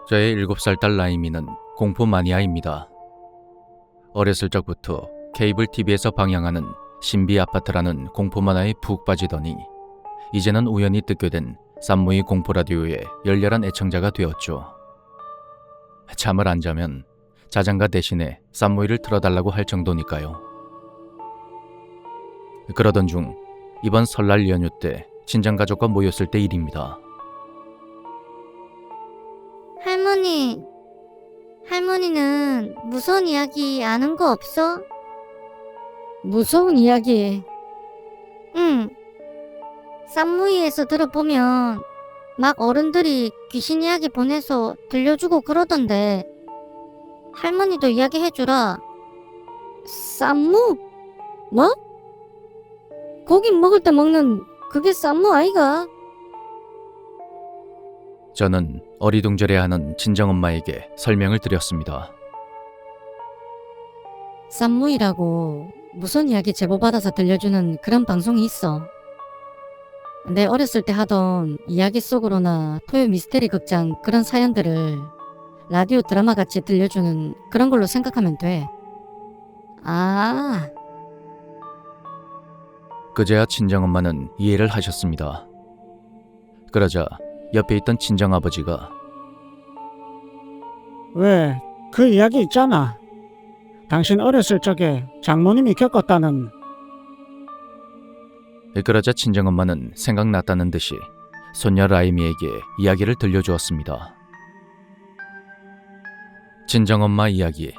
저의 7살 딸 라이미는 공포 마니아입니다. 어렸을 적부터 케이블 TV에서 방영하는 신비 아파트라는 공포 만화에 푹 빠지더니 이제는 우연히 듣게 된 쌈무이 공포 라디오의 열렬한 애청자가 되었죠. 잠을 안 자면 자장가 대신에 쌈무이를 틀어달라고 할 정도니까요. 그러던 중 이번 설날 연휴 때 친정가족과 모였을 때 일입니다. 할머니는 무서운 이야기 아는 거 없어? 무서운 이야기? 응. 쌈무이에서 들어보면 막 어른들이 귀신 이야기 보내서 들려주고 그러던데 할머니도 이야기해주라. 쌈무? 뭐? 고기 먹을 때 먹는 그게 쌈무 아이가? 저는 어리둥절해하는 친정엄마에게 설명을 드렸습니다. 쌈무이라고 무슨 이야기 제보받아서 들려주는 그런 방송이 있어. 내 어렸을 때 하던 이야기 속으로나 토요 미스테리 극장 그런 사연들을 라디오 드라마 같이 들려주는 그런 걸로 생각하면 돼. 아, 그제야 친정엄마는 이해를 하셨습니다. 그러자 옆에 있던 친정아버지가 왜, 그 이야기 있잖아. 당신 어렸을 적에 장모님이 겪었다는. 그러자 친정엄마는 생각났다는 듯이 손녀 라이미에게 이야기를 들려주었습니다. 친정엄마 이야기.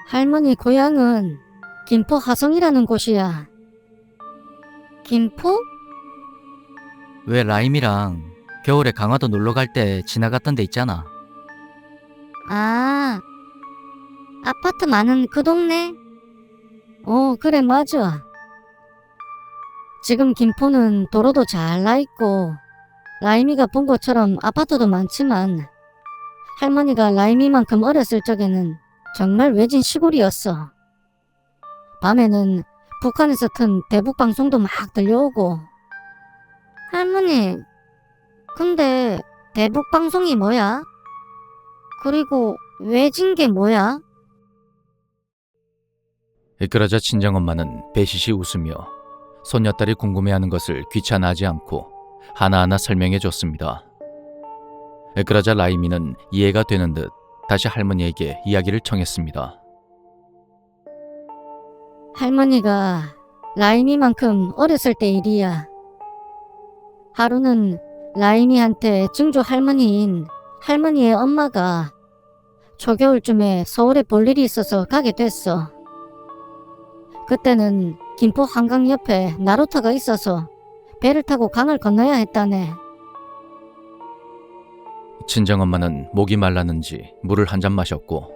할머니 고향은 김포 하성이라는 곳이야. 김포? 왜 라임이랑 겨울에 강화도 놀러 갈 때 지나갔던 데 있잖아. 아, 아파트 많은 그 동네? 그래 맞아. 지금 김포는 도로도 잘 나있고 라임이가 본 것처럼 아파트도 많지만 할머니가 라임이만큼 어렸을 적에는 정말 외진 시골이었어. 밤에는 북한에서 튼 대북 방송도 막 들려오고. 할머니, 근데 대북 방송이 뭐야? 그리고 외진 게 뭐야? 그러자 친정엄마는 배시시 웃으며 손녀딸이 궁금해하는 것을 귀찮아하지 않고 하나하나 설명해 줬습니다. 그러자 라이미는 이해가 되는 듯 다시 할머니에게 이야기를 청했습니다. 할머니가 라임이만큼 어렸을 때 일이야. 하루는 라임이한테 증조 할머니인 할머니의 엄마가 초겨울쯤에 서울에 볼 일이 있어서 가게 됐어. 그때는 김포 한강 옆에 나루터가 있어서 배를 타고 강을 건너야 했다네. 친정엄마는 목이 말랐는지 물을 한 잔 마셨고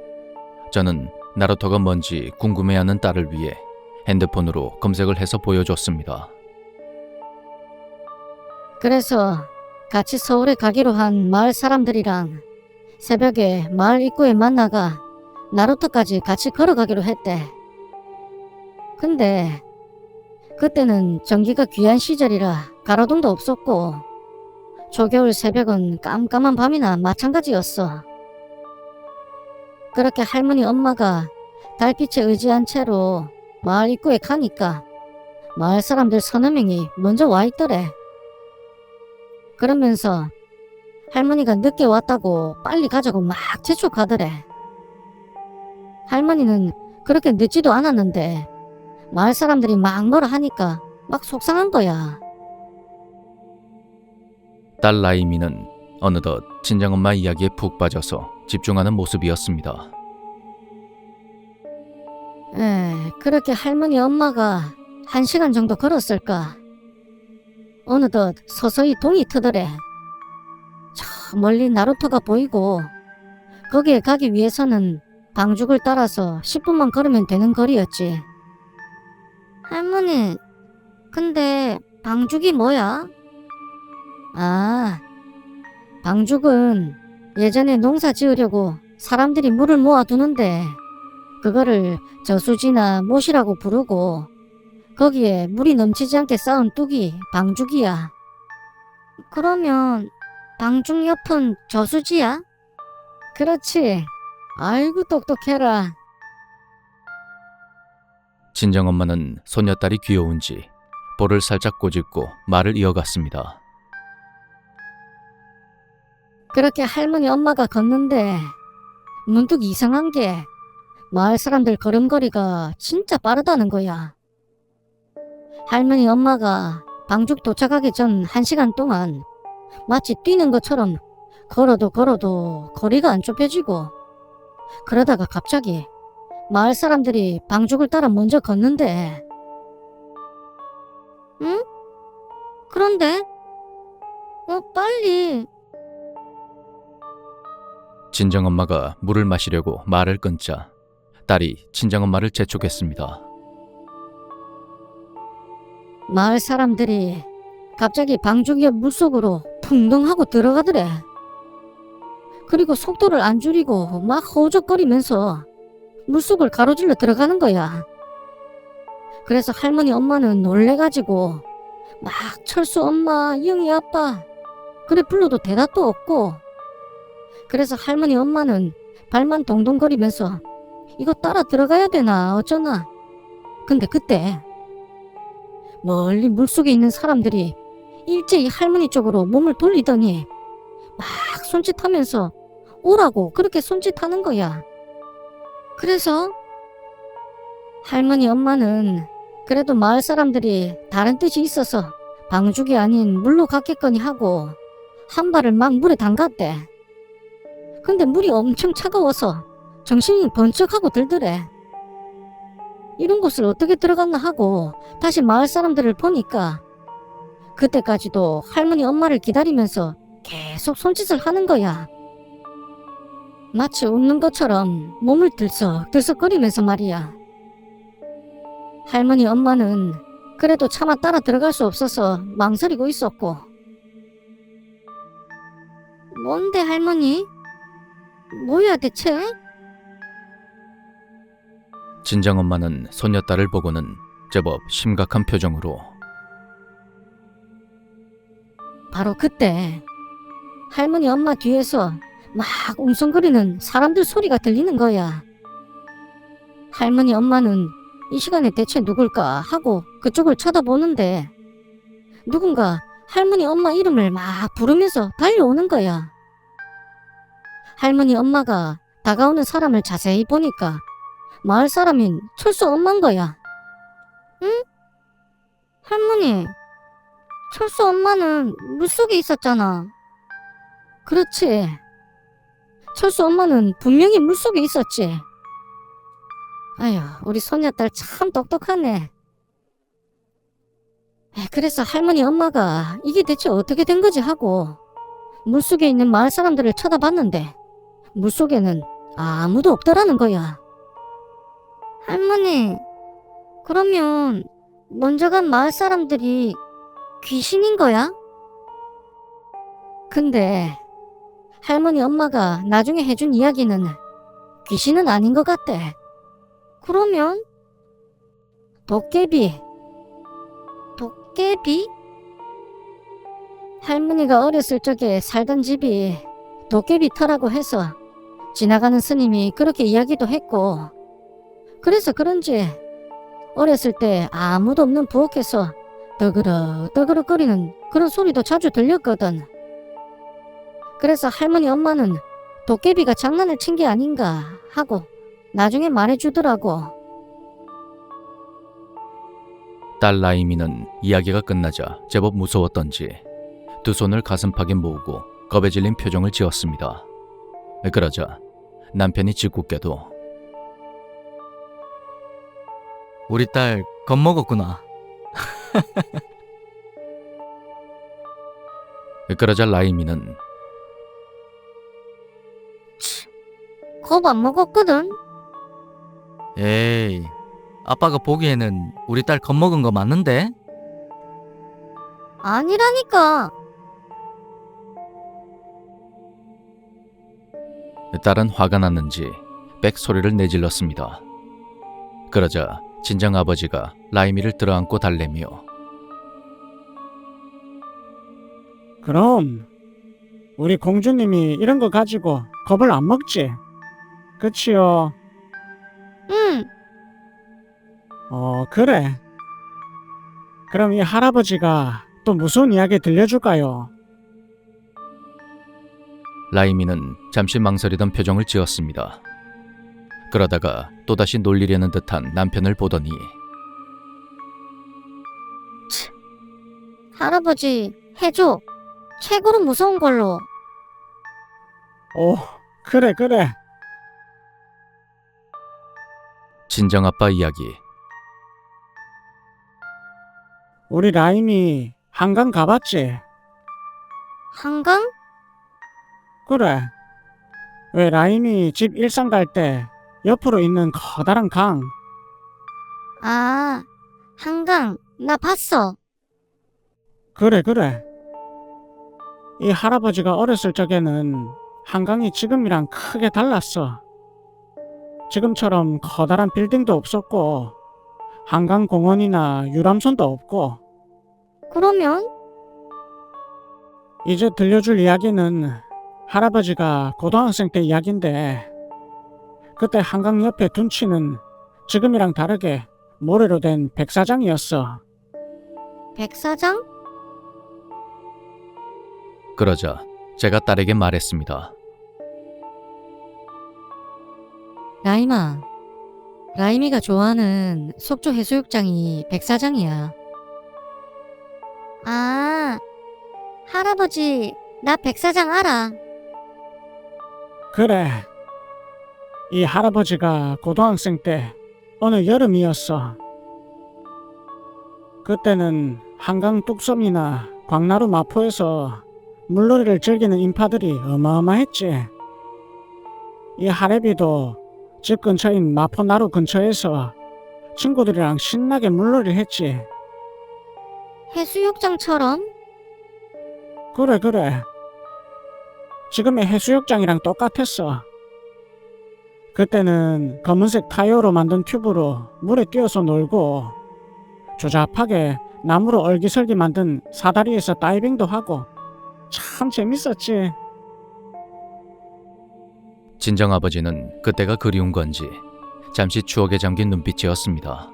저는 나루터가 뭔지 궁금해하는 딸을 위해 핸드폰으로 검색을 해서 보여줬습니다. 그래서 같이 서울에 가기로 한 마을 사람들이랑 새벽에 마을 입구에 만나가 나루터까지 같이 걸어가기로 했대. 근데 그때는 전기가 귀한 시절이라 가로등도 없었고 초겨울 새벽은 깜깜한 밤이나 마찬가지였어. 그렇게 할머니 엄마가 달빛에 의지한 채로 마을 입구에 가니까 마을 사람들 서너 명이 먼저 와 있더래. 그러면서 할머니가 늦게 왔다고 빨리 가자고 막 재촉하더래. 할머니는 그렇게 늦지도 않았는데 마을 사람들이 막 뭐라 하니까 막 속상한 거야. 딸 라이미는 어느덧 친정엄마 이야기에 푹 빠져서 집중하는 모습이었습니다. 그렇게 할머니 엄마가 1시간 정도 걸었을까. 어느덧 서서히 동이 트더래. 저 멀리 나루터가 보이고 거기에 가기 위해서는 방죽을 따라서 10분만 걸으면 되는 거리였지. 할머니, 근데 방죽이 뭐야? 아, 방죽은 예전에 농사 지으려고 사람들이 물을 모아두는데 그거를 저수지나 못이라고 부르고 거기에 물이 넘치지 않게 쌓은 뚝이 방죽이야. 그러면 방중 옆은 저수지야? 그렇지. 아이고 똑똑해라. 친정엄마는 손녀딸이 귀여운지 볼을 살짝 꼬집고 말을 이어갔습니다. 그렇게 할머니 엄마가 걷는데 문득 이상한 게 마을 사람들 걸음걸이가 진짜 빠르다는 거야. 할머니 엄마가 방죽 도착하기 전 1시간 동안 마치 뛰는 것처럼 걸어도 거리가 안 좁혀지고, 그러다가 갑자기 마을 사람들이 방죽을 따라 먼저 걷는데, 응? 그런데? 빨리. 친정엄마가 물을 마시려고 말을 끊자 딸이 친정엄마를 재촉했습니다. 마을 사람들이 갑자기 방죽 옆 물속으로 풍덩 하고 들어가더래. 그리고 속도를 안 줄이고 막 허우적거리면서 물속을 가로질러 들어가는 거야. 그래서 할머니 엄마는 놀래가지고 막 철수 엄마, 영희 아빠 그래 불러도 대답도 없고, 그래서 할머니 엄마는 발만 동동거리면서 이거 따라 들어가야 되나 어쩌나. 근데 그때 멀리 물속에 있는 사람들이 일제히 할머니 쪽으로 몸을 돌리더니 막 손짓하면서 오라고 그렇게 손짓하는 거야. 그래서 할머니 엄마는 그래도 마을 사람들이 다른 뜻이 있어서 방죽이 아닌 물로 갔겠거니 하고 한 발을 막 물에 담갔대. 근데 물이 엄청 차가워서 정신이 번쩍하고 들더래. 이런 곳을 어떻게 들어갔나 하고 다시 마을 사람들을 보니까 그때까지도 할머니 엄마를 기다리면서 계속 손짓을 하는 거야. 마치 웃는 것처럼 몸을 들썩들썩거리면서 말이야. 할머니 엄마는 그래도 차마 따라 들어갈 수 없어서 망설이고 있었고. 뭔데 할머니? 뭐야 대체? 친정엄마는 손녀딸을 보고는 제법 심각한 표정으로 바로 그때 할머니 엄마 뒤에서 막 웅성거리는 사람들 소리가 들리는 거야. 할머니 엄마는 이 시간에 대체 누굴까 하고 그쪽을 쳐다보는데 누군가 할머니 엄마 이름을 막 부르면서 달려오는 거야. 할머니 엄마가 다가오는 사람을 자세히 보니까 마을 사람인 철수 엄마인 거야. 응? 할머니, 철수 엄마는 물속에 있었잖아. 그렇지. 철수 엄마는 분명히 물속에 있었지. 아휴, 우리 손녀딸 참 똑똑하네. 그래서 할머니 엄마가 이게 대체 어떻게 된 거지 하고 물속에 있는 마을 사람들을 쳐다봤는데 물속에는 아무도 없더라는 거야. 할머니, 그러면 먼저 간 마을 사람들이 귀신인 거야? 근데 할머니 엄마가 나중에 해준 이야기는 귀신은 아닌 것 같대. 그러면 도깨비? 할머니가 어렸을 적에 살던 집이 도깨비 터라고 해서 지나가는 스님이 그렇게 이야기도 했고, 그래서 그런지 어렸을 때 아무도 없는 부엌에서 떠그럭거리는 그런 소리도 자주 들렸거든. 그래서 할머니 엄마는 도깨비가 장난을 친 게 아닌가 하고 나중에 말해주더라고. 딸 라이미는 이야기가 끝나자 제법 무서웠던지 두 손을 가슴팍에 모으고 겁에 질린 표정을 지었습니다. 그러자 남편이 짓궂게도 우리 딸 겁먹었구나. 그러자 라이미는 겁 안 먹었거든. 에이, 아빠가 보기에는 우리 딸 겁먹은 거 맞는데? 아니라니까. 딸은 화가 났는지 빽 소리를 내질렀습니다. 그러자 친정아버지가 라이미를 들어안고 달래며 그럼 우리 공주님이 이런 거 가지고 겁을 안 먹지? 그치요? 응. 그래. 그럼 이 할아버지가 또 무슨 이야기 들려줄까요? 라이미는 잠시 망설이던 표정을 지었습니다. 그러다가 또다시 놀리려는 듯한 남편을 보더니 할아버지, 해줘. 최고로 무서운 걸로. 오, 그래. 친정아빠 이야기. 우리 라임이 한강 가봤지? 한강? 그래. 왜 라임이 집 일산 갈 때 옆으로 있는 커다란 강. 아, 한강. 나 봤어. 그래. 이 할아버지가 어렸을 적에는 한강이 지금이랑 크게 달랐어. 지금처럼 커다란 빌딩도 없었고 한강공원이나 유람선도 없고. 그러면? 이제 들려줄 이야기는 할아버지가 고등학생 때 이야기인데, 그때 한강 옆에 둔치는 지금이랑 다르게 모래로 된 백사장이었어. 백사장? 그러자 제가 딸에게 말했습니다. 라임아, 라임이가 좋아하는 속초 해수욕장이 백사장이야. 아, 할아버지, 나 백사장 알아. 그래. 이 할아버지가 고등학생 때 어느 여름이었어. 그때는 한강 뚝섬이나 광나루 마포에서 물놀이를 즐기는 인파들이 어마어마했지. 이 할애비도 집 근처인 마포나루 근처에서 친구들이랑 신나게 물놀이를 했지. 해수욕장처럼? 그래. 지금의 해수욕장이랑 똑같았어. 그때는 검은색 타이어로 만든 튜브로 물에 뛰어서 놀고, 조잡하게 나무로 얼기설기 만든 사다리에서 다이빙도 하고, 참 재밌었지. 친정아버지는 그때가 그리운 건지 잠시 추억에 잠긴 눈빛이었습니다.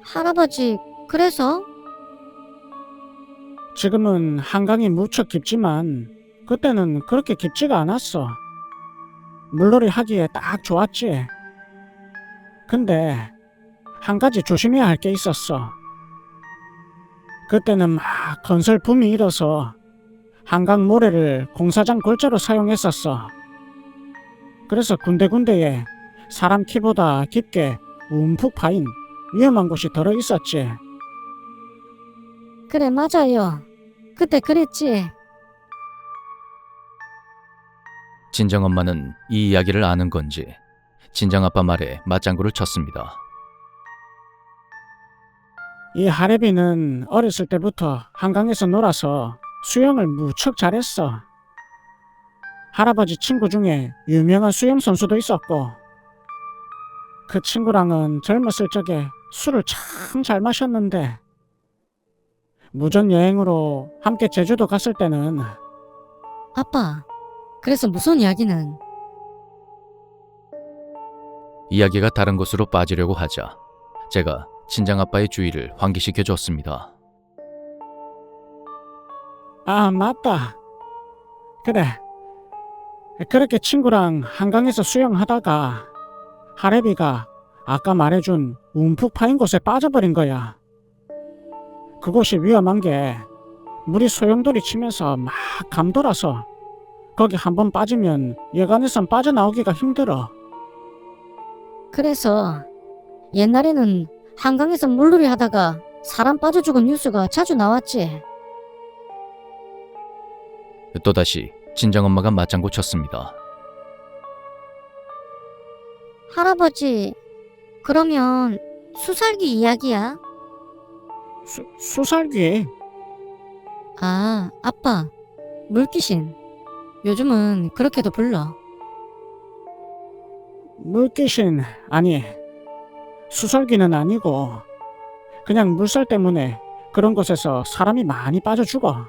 할아버지, 그래서? 지금은 한강이 무척 깊지만 그때는 그렇게 깊지가 않았어. 물놀이 하기에 딱 좋았지. 근데 한 가지 조심해야 할 게 있었어. 그때는 막 건설 붐이 일어서 한강 모래를 공사장 골자로 사용했었어. 그래서 군데군데에 사람 키보다 깊게 움푹 파인 위험한 곳이 들어 있었지. 그래, 맞아요. 그때 그랬지. 친정엄마는 이 이야기를 아는 건지 친정아빠 말에 맞장구를 쳤습니다. 이 할애비는 어렸을 때부터 한강에서 놀아서 수영을 무척 잘했어. 할아버지 친구 중에 유명한 수영 선수도 있었고, 그 친구랑은 젊었을 적에 술을 참 잘 마셨는데, 무전 여행으로 함께 제주도 갔을 때는 아빠, 그래서 무슨 이야기는? 이야기가 다른 곳으로 빠지려고 하자 제가 친정아빠의 주의를 환기시켜 줬습니다. 아, 맞다. 그래. 그렇게 친구랑 한강에서 수영하다가 할애비가 아까 말해준 움푹 파인 곳에 빠져버린 거야. 그곳이 위험한 게 물이 소용돌이 치면서 막 감돌아서 거기 한번 빠지면 여간에선 빠져나오기가 힘들어. 그래서 옛날에는 한강에서 물놀이 하다가 사람 빠져 죽은 뉴스가 자주 나왔지. 또다시 친정엄마가 맞장구 쳤습니다. 할아버지, 그러면 수살기 이야기야? 수살기? 아, 아빠, 물귀신. 요즘은 그렇게도 불러. 물귀신 아니, 수살기는 아니고 그냥 물살 때문에 그런 곳에서 사람이 많이 빠져 죽어.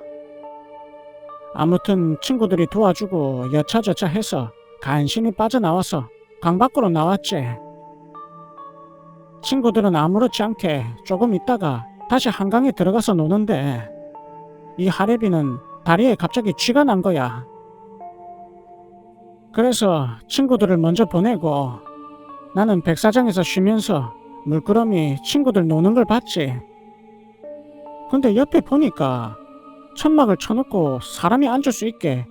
아무튼 친구들이 도와주고 여차저차 해서 간신히 빠져나와서 강 밖으로 나왔지. 친구들은 아무렇지 않게 조금 있다가 다시 한강에 들어가서 노는데 이 하레비는 다리에 갑자기 쥐가 난 거야. 그래서 친구들을 먼저 보내고 나는 백사장에서 쉬면서 물끄러미 친구들 노는 걸 봤지. 근데 옆에 보니까 천막을 쳐놓고 사람이 앉을 수 있게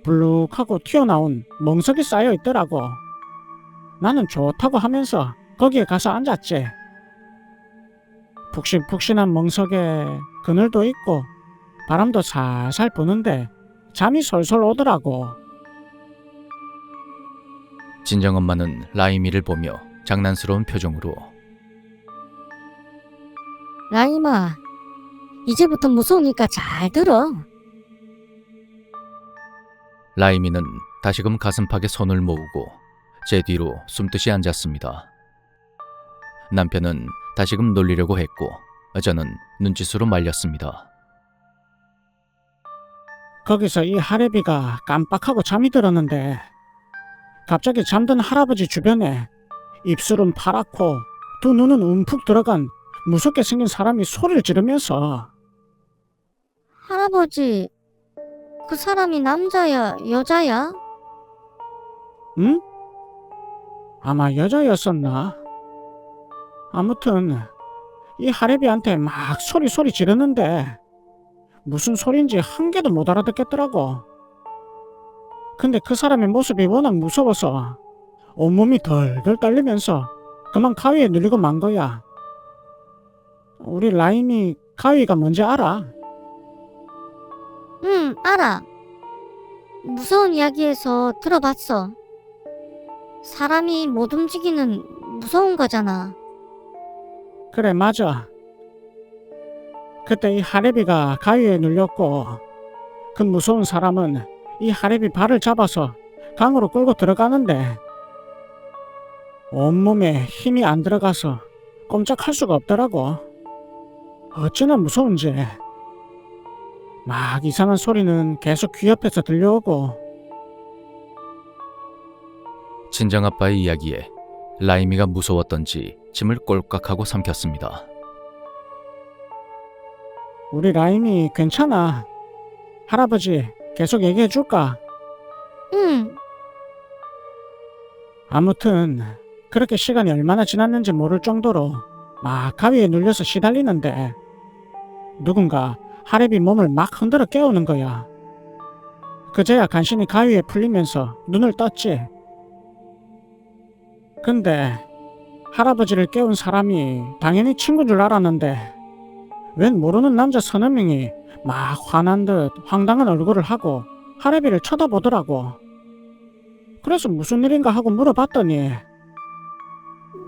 불룩하고 튀어나온 멍석이 쌓여 있더라고. 나는 좋다고 하면서 거기에 가서 앉았지. 푹신푹신한 멍석에 그늘도 있고 바람도 살살 부는데 잠이 솔솔 오더라고. 친정엄마는 라임이를 보며 장난스러운 표정으로 라임아, 이제부터 무서우니까 잘 들어. 라임이는 다시금 가슴팍에 손을 모으고 제 뒤로 숨듯이 앉았습니다. 남편은 다시금 놀리려고 했고 저는 눈짓으로 말렸습니다. 거기서 이 하레비가 깜빡하고 잠이 들었는데 갑자기 잠든 할아버지 주변에 입술은 파랗고 두 눈은 움푹 들어간 무섭게 생긴 사람이 소리를 지르면서 할아버지, 그 사람이 남자야, 여자야? 응? 아마 여자였었나? 아무튼 이 하레비한테 막 소리 지르는데 무슨 소린지 한 개도 못 알아듣겠더라고. 근데 그 사람의 모습이 워낙 무서워서 온몸이 덜덜 떨리면서 그만 가위에 눌리고 만 거야. 우리 라임이 가위가 뭔지 알아? 응, 알아. 무서운 이야기에서 들어봤어. 사람이 못 움직이는 무서운 거잖아. 그래, 맞아. 그때 이 하레비가 가위에 눌렸고 그 무서운 사람은 이 하레비 발을 잡아서 강으로 끌고 들어가는데 온몸에 힘이 안 들어가서 꼼짝할 수가 없더라고. 어찌나 무서운지. 막 이상한 소리는 계속 귀 옆에서 들려오고. 친정아빠의 이야기에 라임이가 무서웠던지 침을 꼴깍하고 삼켰습니다. 우리 라임이 괜찮아. 할아버지 계속 얘기해 줄까? 응, 아무튼 그렇게 시간이 얼마나 지났는지 모를 정도로 막 가위에 눌려서 시달리는데 누군가 하레비 몸을 막 흔들어 깨우는 거야. 그제야 간신히 가위에 풀리면서 눈을 떴지. 근데 할아버지를 깨운 사람이 당연히 친구인 줄 알았는데 웬 모르는 남자 서너 명이 막 화난 듯 황당한 얼굴을 하고 하레비를 쳐다보더라고. 그래서 무슨 일인가 하고 물어봤더니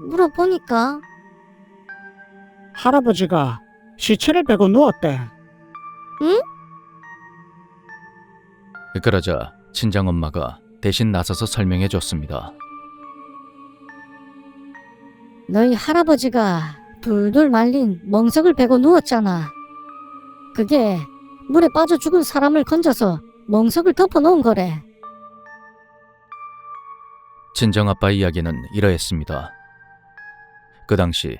물어보니까 할아버지가 시체를 베고 누웠대. 그러자 친정엄마가 대신 나서서 설명해 줬습니다. 너희 할아버지가 둘둘 말린 멍석을 베고 누웠잖아. 그게 물에 빠져 죽은 사람을 건져서 멍석을 덮어 놓은 거래. 친정아빠의 이야기는 이러했습니다. 그 당시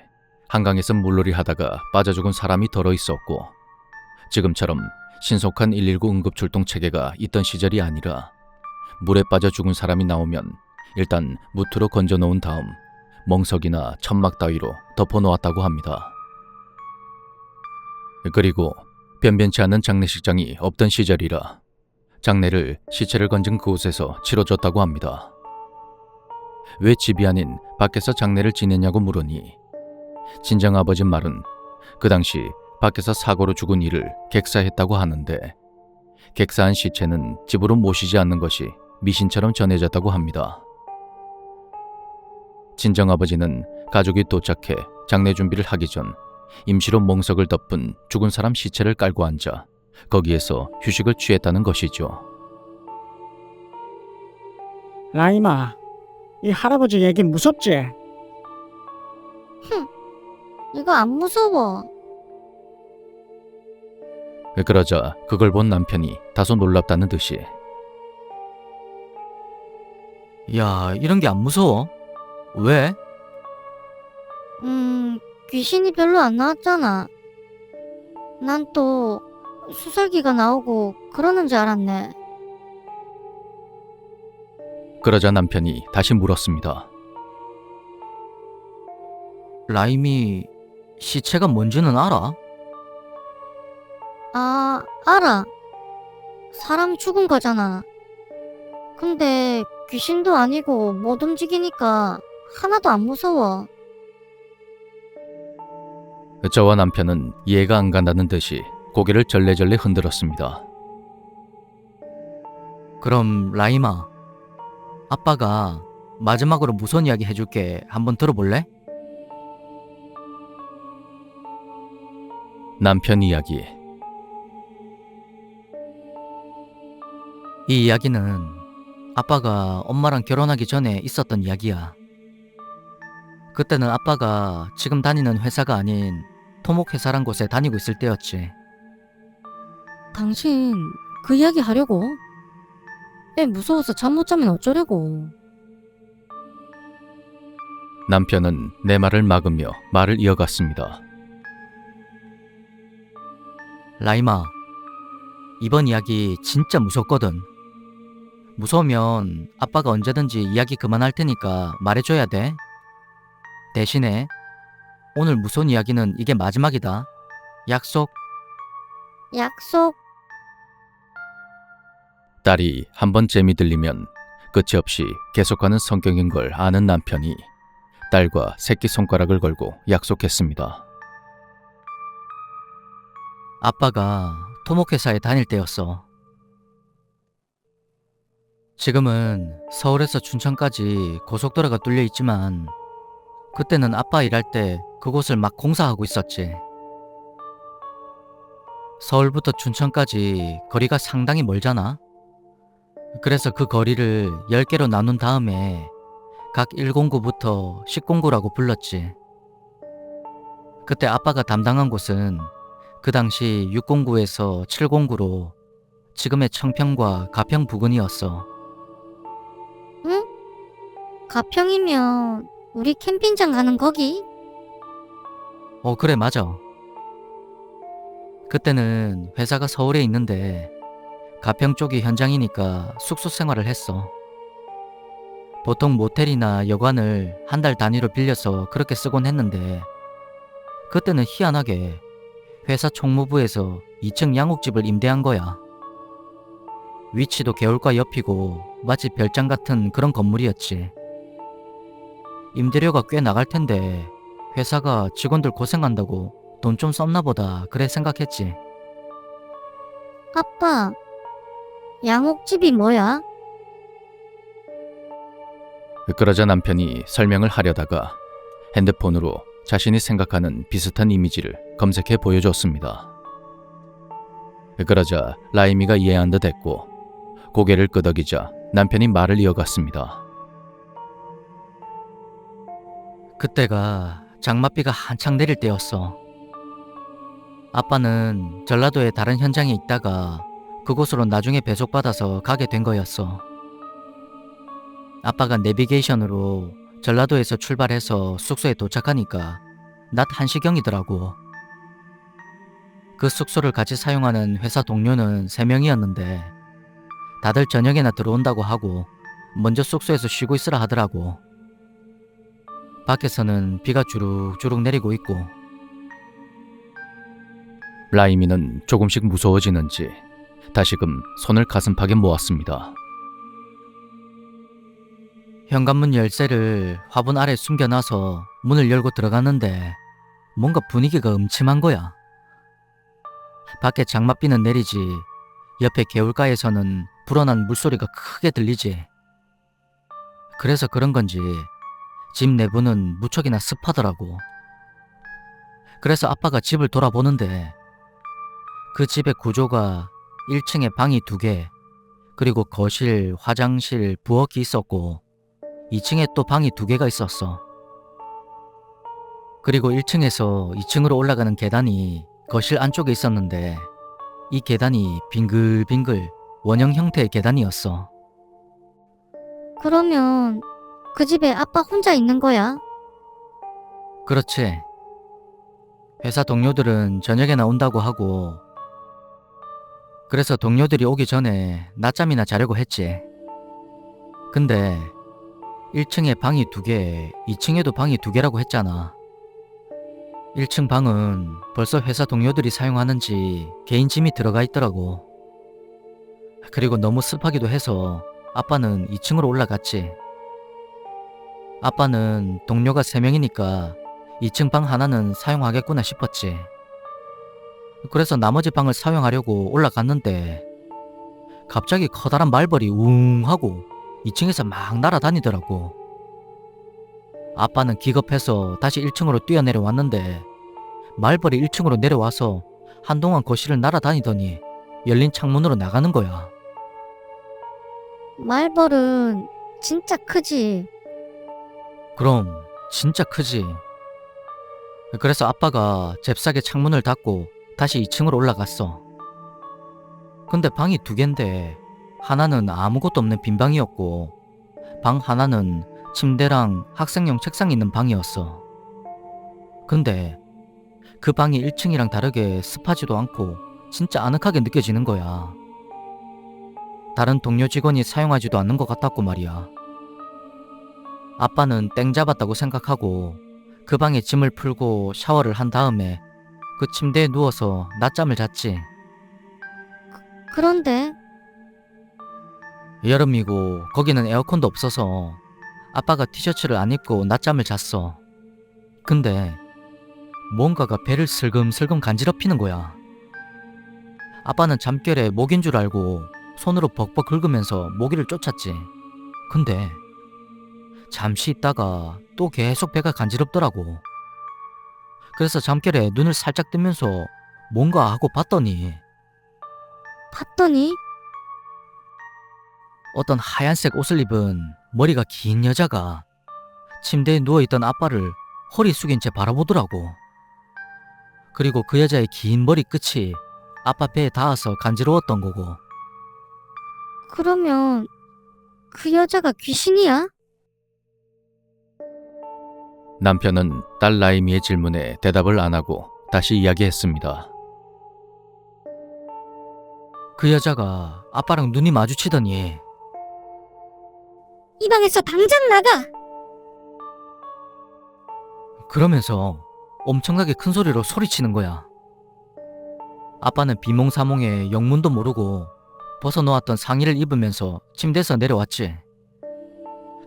한강에서 물놀이 하다가 빠져 죽은 사람이 덜어 있었고 지금처럼 신속한 119 응급출동 체계가 있던 시절이 아니라 물에 빠져 죽은 사람이 나오면 일단 무트로 건져 놓은 다음 멍석이나 천막 따위로 덮어 놓았다고 합니다. 그리고 변변치 않은 장례식장이 없던 시절이라 장례를 시체를 건진 그곳에서 치러줬다고 합니다. 왜 집이 아닌 밖에서 장례를 지내냐고 물으니 친정아버지 말은 그 당시 밖에서 사고로 죽은 이를 객사했다고 하는데 객사한 시체는 집으로 모시지 않는 것이 미신처럼 전해졌다고 합니다. 친정아버지는 가족이 도착해 장례 준비를 하기 전 임시로 멍석을 덮은 죽은 사람 시체를 깔고 앉아 거기에서 휴식을 취했다는 것이죠. 라임아, 이 할아버지 얘기 무섭지? 이거 안 무서워. 그러자 그걸 본 남편이 다소 놀랍다는 듯이 야, 이런 게 안 무서워? 왜? 귀신이 별로 안 나왔잖아. 난 또 수설기가 나오고 그러는 줄 알았네. 그러자 남편이 다시 물었습니다. 라임이 시체가 뭔지는 알아? 아, 알아. 사람 죽은 거잖아. 근데 귀신도 아니고 못 움직이니까 하나도 안 무서워. 저와 남편은 이해가 안 간다는 듯이 고개를 절레절레 흔들었습니다. 그럼 라임아, 아빠가 마지막으로 무서운 이야기 해줄게. 한번 들어볼래? 남편 이야기. 이 이야기는 아빠가 엄마랑 결혼하기 전에 있었던 이야기야. 그때는 아빠가 지금 다니는 회사가 아닌 토목회사란 곳에 다니고 있을 때였지. 당신 그 이야기 하려고? 애 무서워서 잠 못 자면 어쩌려고? 남편은 내 말을 막으며 말을 이어갔습니다. 라임아, 이번 이야기 진짜 무섭거든. 무서우면 아빠가 언제든지 이야기 그만할 테니까 말해줘야 돼. 대신에 오늘 무서운 이야기는 이게 마지막이다. 약속. 약속. 딸이 한번 재미 들리면 끝이 없이 계속하는 성격인 걸 아는 남편이 딸과 새끼손가락을 걸고 약속했습니다. 아빠가 토목회사에 다닐 때였어. 지금은 서울에서 춘천까지 고속도로가 뚫려 있지만 그때는 아빠 일할 때 그곳을 막 공사하고 있었지. 서울부터 춘천까지 거리가 상당히 멀잖아. 그래서 그 거리를 10개로 나눈 다음에 각 1공구부터 10공구라고 불렀지. 그때 아빠가 담당한 곳은 그 당시 6공구에서 7공구로 지금의 청평과 가평 부근이었어. 응? 가평이면 우리 캠핑장 가는 거기? 그래, 맞아. 그때는 회사가 서울에 있는데 가평 쪽이 현장이니까 숙소 생활을 했어. 보통 모텔이나 여관을 한 달 단위로 빌려서 그렇게 쓰곤 했는데 그때는 희한하게 회사 총무부에서 2층 양옥집을 임대한 거야. 위치도 개울가 옆이고 마치 별장 같은 그런 건물이었지. 임대료가 꽤 나갈 텐데 회사가 직원들 고생한다고 돈 좀 썼나 보다 그래 생각했지. 아빠, 양옥집이 뭐야? 그러자 남편이 설명을 하려다가 핸드폰으로 자신이 생각하는 비슷한 이미지를 검색해 보여줬습니다. 그러자 라임이가 이해한 듯 했고 고개를 끄덕이자 남편이 말을 이어갔습니다. 그때가 장맛비가 한창 내릴 때였어. 아빠는 전라도의 다른 현장에 있다가 그곳으로 나중에 배속받아서 가게 된 거였어. 아빠가 내비게이션으로 전라도에서 출발해서 숙소에 도착하니까 낮 1시경이더라고. 그 숙소를 같이 사용하는 회사 동료는 3명이었는데 다들 저녁에나 들어온다고 하고 먼저 숙소에서 쉬고 있으라 하더라고. 밖에서는 비가 주룩주룩 내리고 있고. 라임이는 조금씩 무서워지는지 다시금 손을 가슴팍에 모았습니다. 현관문 열쇠를 화분 아래 숨겨놔서 문을 열고 들어갔는데 뭔가 분위기가 음침한 거야. 밖에 장맛비는 내리지 옆에 개울가에서는 불어난 물소리가 크게 들리지. 그래서 그런 건지 집 내부는 무척이나 습하더라고. 그래서 아빠가 집을 돌아보는데 그 집의 구조가 1층에 방이 2개, 그리고 거실, 화장실, 부엌이 있었고 2층에 또 방이 2개가 있었어. 그리고 1층에서 2층으로 올라가는 계단이 거실 안쪽에 있었는데 이 계단이 빙글빙글 원형 형태의 계단이었어. 그러면 그 집에 아빠 혼자 있는 거야? 그렇지. 회사 동료들은 저녁에나 온다고 하고, 그래서 동료들이 오기 전에 낮잠이나 자려고 했지. 근데 1층에 방이 2개, 2층에도 방이 2개라고 했잖아. 1층 방은 벌써 회사 동료들이 사용하는지 개인 짐이 들어가 있더라고. 그리고 너무 습하기도 해서 아빠는 2층으로 올라갔지. 아빠는 동료가 3명이니까 2층 방 하나는 사용하겠구나 싶었지. 그래서 나머지 방을 사용하려고 올라갔는데 갑자기 커다란 말벌이 웅 하고 2층에서 막 날아다니더라고. 아빠는 기겁해서 다시 1층으로 뛰어내려왔는데 말벌이 1층으로 내려와서 한동안 거실을 날아다니더니 열린 창문으로 나가는 거야. 말벌은 진짜 크지. 그럼 진짜 크지. 그래서 아빠가 잽싸게 창문을 닫고 다시 2층으로 올라갔어. 근데 방이 2개인데 하나는 아무것도 없는 빈 방이었고 방 하나는 침대랑 학생용 책상이 있는 방이었어. 근데 그 방이 1층이랑 다르게 습하지도 않고 진짜 아늑하게 느껴지는 거야. 다른 동료 직원이 사용하지도 않는 것 같았고 말이야. 아빠는 땡 잡았다고 생각하고 그 방에 짐을 풀고 샤워를 한 다음에 그 침대에 누워서 낮잠을 잤지. 그런데 여름이고 거기는 에어컨도 없어서 아빠가 티셔츠를 안 입고 낮잠을 잤어. 근데 뭔가가 배를 슬금슬금 간지럽히는 거야. 아빠는 잠결에 모기인 줄 알고 손으로 벅벅 긁으면서 모기를 쫓았지. 근데 잠시 있다가 또 계속 배가 간지럽더라고. 그래서 잠결에 눈을 살짝 뜨면서 뭔가 하고 봤더니 어떤 하얀색 옷을 입은 머리가 긴 여자가 침대에 누워있던 아빠를 허리 숙인 채 바라보더라고. 그리고 그 여자의 긴 머리 끝이 아빠 배에 닿아서 간지러웠던 거고. 그러면 그 여자가 귀신이야? 남편은 딸 라이미의 질문에 대답을 안 하고 다시 이야기했습니다. 그 여자가 아빠랑 눈이 마주치더니 이 방에서 당장 나가! 그러면서 엄청나게 큰 소리로 소리치는 거야. 아빠는 비몽사몽에 영문도 모르고 벗어놓았던 상의를 입으면서 침대에서 내려왔지.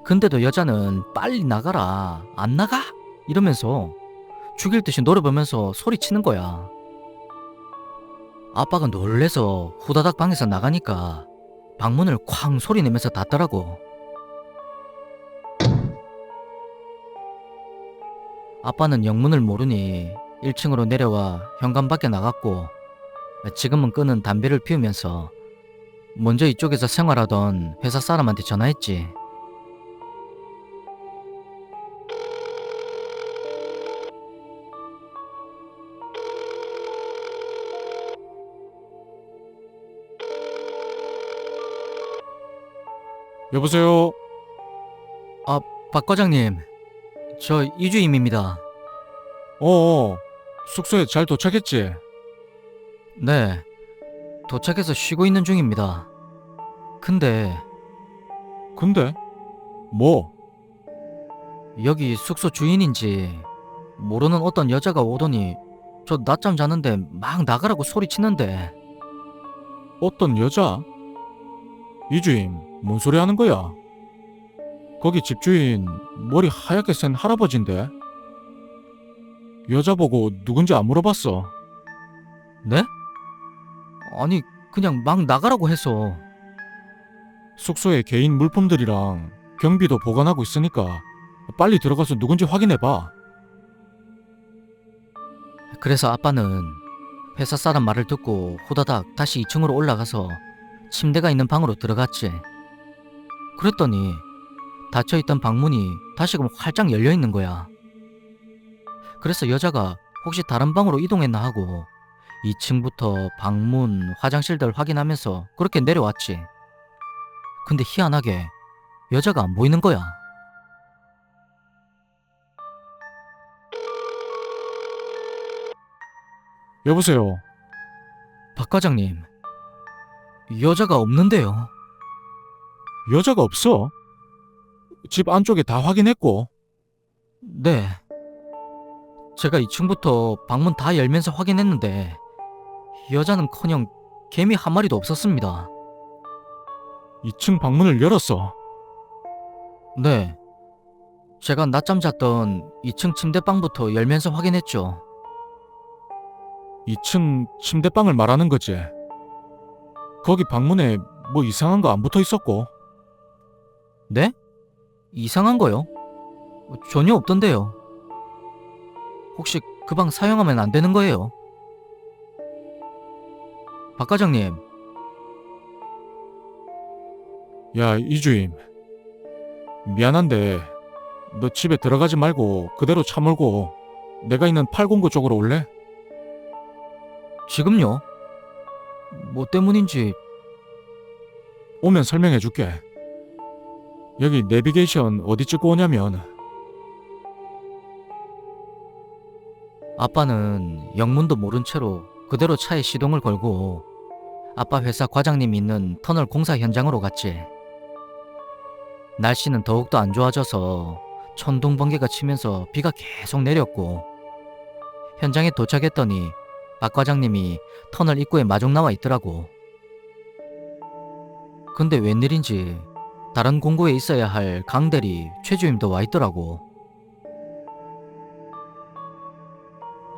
근데도 여자는 빨리 나가라, 안 나가? 이러면서 죽일 듯이 노려보면서 소리치는 거야. 아빠가 놀래서 후다닥 방에서 나가니까 방문을 쾅 소리내면서 닫더라고. 아빠는 영문을 모르니 1층으로 내려와 현관 밖에 나갔고 지금은 끄는 담배를 피우면서 먼저 이쪽에서 생활하던 회사 사람한테 전화했지. 여보세요? 박 과장님, 저 이주임입니다. 숙소에 잘 도착했지? 네, 도착해서 쉬고 있는 중입니다. 근데 뭐? 여기 숙소 주인인지 모르는 어떤 여자가 오더니 저 낮잠 자는데 막 나가라고 소리치는데. 어떤 여자? 이주임, 뭔 소리 하는 거야? 거기 집주인 머리 하얗게 센 할아버지인데? 여자 보고 누군지 안 물어봤어. 네? 아니 그냥 막 나가라고 해서. 숙소에 개인 물품들이랑 경비도 보관하고 있으니까 빨리 들어가서 누군지 확인해봐. 그래서 아빠는 회사 사람 말을 듣고 후다닥 다시 2층으로 올라가서 침대가 있는 방으로 들어갔지. 그랬더니 닫혀있던 방문이 다시금 활짝 열려있는 거야. 그래서 여자가 혹시 다른 방으로 이동했나 하고 2층부터 방문, 화장실들 확인하면서 그렇게 내려왔지. 근데 희한하게 여자가 안 보이는 거야. 여보세요. 박 과장님, 여자가 없는데요. 여자가 없어? 집 안쪽에 다 확인했고. 네. 제가 2층부터 방문 다 열면서 확인했는데 여자는커녕 개미 한 마리도 없었습니다. 2층 방문을 열었어. 네. 제가 낮잠 잤던 2층 침대방부터 열면서 확인했죠. 2층 침대방을 말하는 거지. 거기 방문에 뭐 이상한 거 안 붙어 있었고. 네? 이상한 거요? 전혀 없던데요. 혹시 그 방 사용하면 안 되는 거예요? 박 과장님, 야, 이주임. 미안한데 너 집에 들어가지 말고 그대로 차 몰고 내가 있는 809 쪽으로 올래? 지금요? 뭐 때문인지. 오면 설명해 줄게. 여기 내비게이션 어디 찍고 오냐면 아빠는 영문도 모른 채로 그대로 차에 시동을 걸고 아빠 회사 과장님이 있는 터널 공사 현장으로 갔지. 날씨는 더욱더 안 좋아져서 천둥 번개가 치면서 비가 계속 내렸고, 현장에 도착했더니 박 과장님이 터널 입구에 마중 나와 있더라고. 근데 웬일인지 다른 공고에 있어야 할 강대리 최주임도 와 있더라고.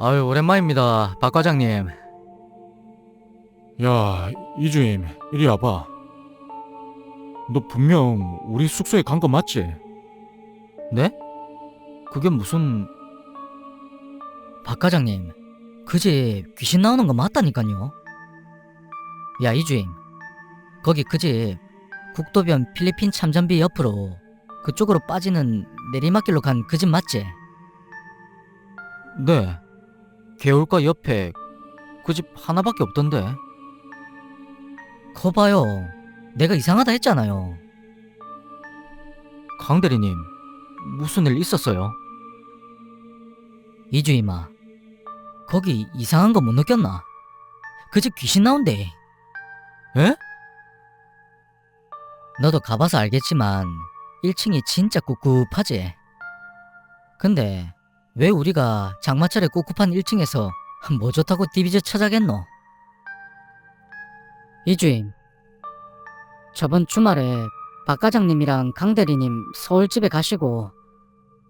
아유, 오랜만입니다, 박 과장님. 야, 이주임, 이리 와봐. 너 분명 우리 숙소에 간 거 맞지? 네? 그게 무슨... 박 과장님, 그 집 귀신 나오는 거 맞다니까요. 야, 이주임, 거기 그 집 국도변 필리핀 참전비 옆으로 그쪽으로 빠지는 내리막길로 간 그 집 맞지? 네, 개울가 옆에 그 집 하나밖에 없던데. 거 봐요, 내가 이상하다 했잖아요. 강 대리님, 무슨 일 있었어요? 이주임아, 거기 이상한 거 못 느꼈나? 그 집 귀신 나온대. 에? 너도 가봐서 알겠지만 1층이 진짜 꿉꿉하지? 근데 왜 우리가 장마철에 꿉꿉한 1층에서 뭐 좋다고 디비저 찾아겠노? 이주임, 저번 주말에 박 과장님이랑 강 대리님 서울집에 가시고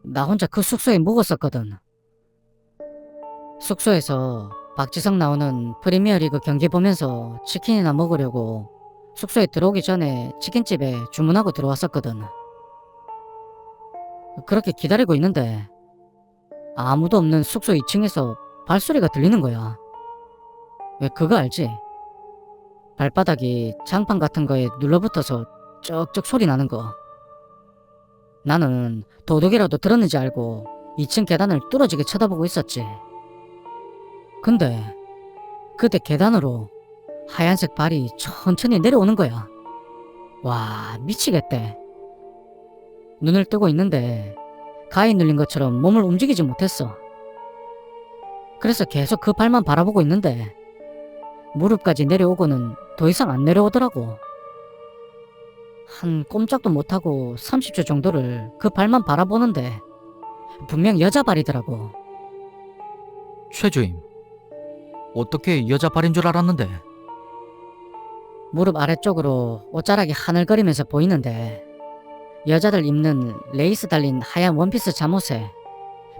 나 혼자 그 숙소에 묵었었거든. 숙소에서 박지성 나오는 프리미어리그 경기 보면서 치킨이나 먹으려고 숙소에 들어오기 전에 치킨집에 주문하고 들어왔었거든. 그렇게 기다리고 있는데 아무도 없는 숙소 2층에서 발소리가 들리는 거야. 왜 그거 알지? 발바닥이 장판 같은 거에 눌러붙어서 쩍쩍 소리 나는 거. 나는 도둑이라도 들었는지 알고 2층 계단을 뚫어지게 쳐다보고 있었지. 근데 그때 계단으로 하얀색 발이 천천히 내려오는 거야. 와, 미치겠대. 눈을 뜨고 있는데 가위 눌린 것처럼 몸을 움직이지 못했어. 그래서 계속 그 발만 바라보고 있는데 무릎까지 내려오고는 더 이상 안 내려오더라고. 한 꼼짝도 못하고 30초 정도를 그 발만 바라보는데 분명 여자 발이더라고. 최주임, 어떻게 여자 발인 줄 알았는데? 무릎 아래쪽으로 옷자락이 하늘거리면서 보이는데 여자들 입는 레이스 달린 하얀 원피스 잠옷에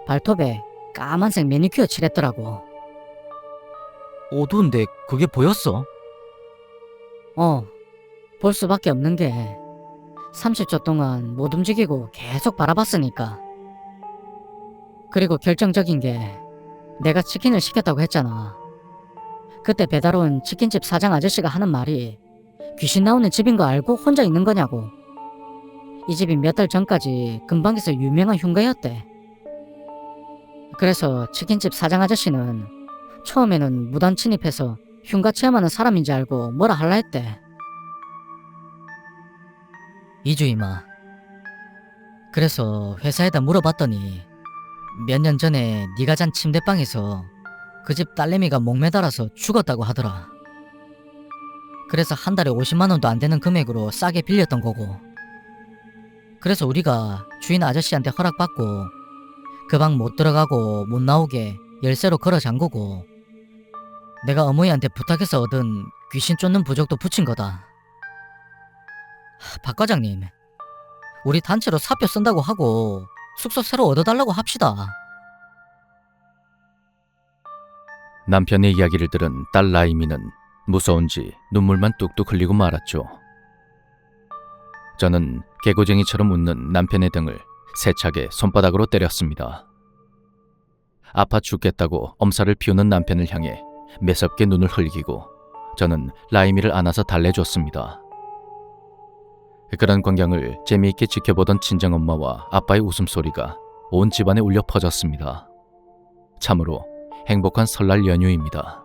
발톱에 까만색 매니큐어 칠했더라고. 어두운데 그게 보였어? 볼 수밖에 없는 게 30초 동안 못 움직이고 계속 바라봤으니까. 그리고 결정적인 게 내가 치킨을 시켰다고 했잖아. 그때 배달 온 치킨집 사장 아저씨가 하는 말이 귀신 나오는 집인 거 알고 혼자 있는 거냐고. 이 집이 몇 달 전까지 근방에서 유명한 흉가였대. 그래서 치킨집 사장 아저씨는 처음에는 무단 침입해서 흉가 체험하는 사람인지 알고 뭐라 할라 했대. 이주임아. 그래서 회사에다 물어봤더니 몇 년 전에 네가 잔 침대방에서 그 집 딸내미가 목매달아서 죽었다고 하더라. 그래서 한 달에 50만 원도 안 되는 금액으로 싸게 빌렸던 거고. 그래서 우리가 주인 아저씨한테 허락받고 그 방 못 들어가고 못 나오게 열쇠로 걸어 잠그고 내가 어머니한테 부탁해서 얻은 귀신 쫓는 부적도 붙인 거다. 박 과장님, 우리 단체로 사표 쓴다고 하고 숙소 새로 얻어달라고 합시다. 남편의 이야기를 들은 딸 라이미는 무서운지 눈물만 뚝뚝 흘리고 말았죠. 저는 개고쟁이처럼 웃는 남편의 등을 세차게 손바닥으로 때렸습니다. 아파 죽겠다고 엄살을 피우는 남편을 향해 매섭게 눈을 흘기고 저는 라이미를 안아서 달래줬습니다. 그런 광경을 재미있게 지켜보던 친정엄마와 아빠의 웃음소리가 온 집안에 울려 퍼졌습니다. 참으로 행복한 설날 연휴입니다.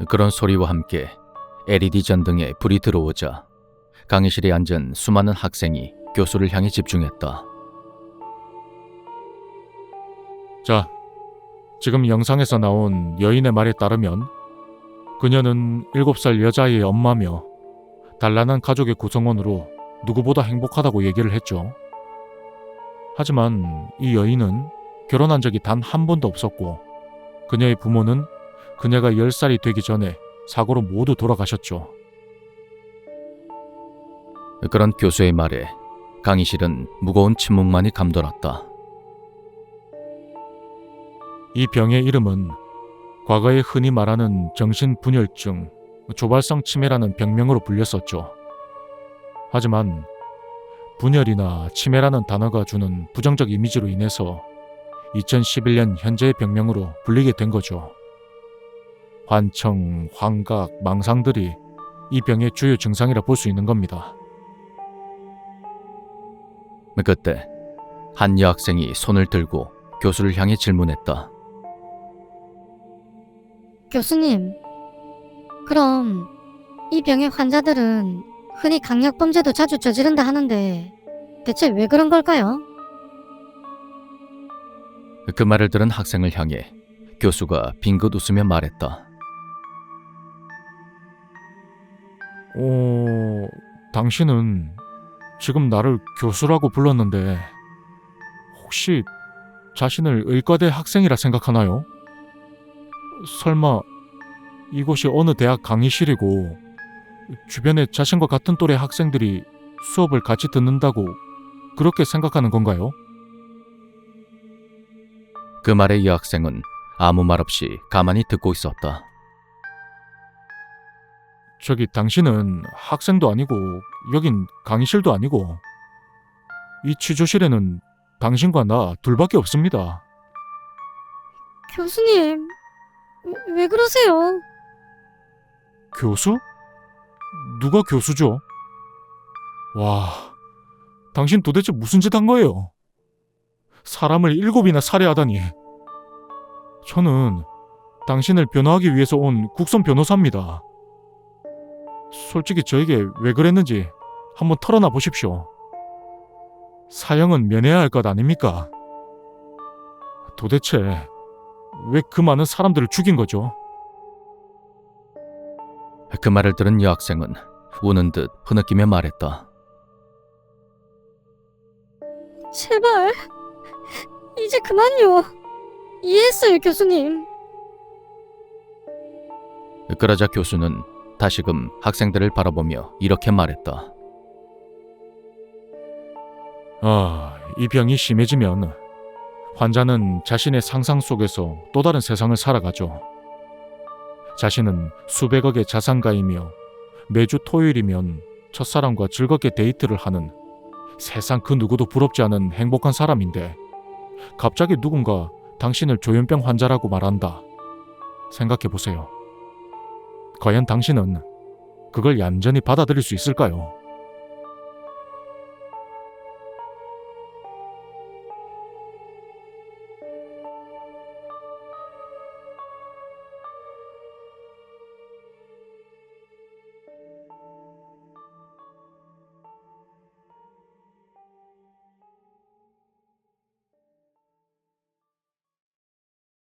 그런 소리와 함께 LED 전등에 불이 들어오자 강의실에 앉은 수많은 학생이 교수를 향해 집중했다. 자, 지금 영상에서 나온 여인의 말에 따르면 그녀는 7살 여자아이의 엄마며 단란한 가족의 구성원으로 누구보다 행복하다고 얘기를 했죠. 하지만 이 여인은 결혼한 적이 단 한 번도 없었고 그녀의 부모는 그녀가 10살이 되기 전에 사고로 모두 돌아가셨죠. 그런 교수의 말에 강의실은 무거운 침묵만이 감돌았다. 이 병의 이름은 과거에 흔히 말하는 정신분열증, 조발성 치매라는 병명으로 불렸었죠. 하지만 분열이나 치매라는 단어가 주는 부정적 이미지로 인해서 2011년 현재의 병명으로 불리게 된 거죠. 환청, 환각, 망상들이 이 병의 주요 증상이라 볼 수 있는 겁니다. 그때 한 여학생이 손을 들고 교수를 향해 질문했다. 교수님, 그럼 이 병의 환자들은 흔히 강력범죄도 자주 저지른다 하는데 대체 왜 그런 걸까요? 그 말을 들은 학생을 향해 교수가 빙긋 웃으며 말했다. 당신은 지금 나를 교수라고 불렀는데 혹시 자신을 의과대 학생이라 생각하나요? 설마 이곳이 어느 대학 강의실이고 주변에 자신과 같은 또래 학생들이 수업을 같이 듣는다고 그렇게 생각하는 건가요? 그 말에 여학생은 아무 말 없이 가만히 듣고 있었다. 저기 당신은 학생도 아니고 여긴 강의실도 아니고 이 취조실에는 당신과 나 둘밖에 없습니다. 교수님, 왜 그러세요? 교수? 누가 교수죠? 와, 당신 도대체 무슨 짓 한 거예요? 사람을 7이나 살해하다니. 저는 당신을 변호하기 위해서 온 국선 변호사입니다. 솔직히 저에게 왜 그랬는지 한번 털어놔 보십시오. 사형은 면해야 할 것 아닙니까? 도대체 왜 그 많은 사람들을 죽인 거죠? 그 말을 들은 여학생은 우는 듯 흐느끼며 말했다. 제발, 이제 그만요. 이해했어요, 교수님. 그러자 교수는 다시금 학생들을 바라보며 이렇게 말했다. 이 병이 심해지면 환자는 자신의 상상 속에서 또 다른 세상을 살아가죠. 자신은 수백억의 자산가이며 매주 토요일이면 첫사랑과 즐겁게 데이트를 하는 세상 그 누구도 부럽지 않은 행복한 사람인데 갑자기 누군가 당신을 조현병 환자라고 말한다. 생각해보세요. 과연 당신은 그걸 얌전히 받아들일 수 있을까요?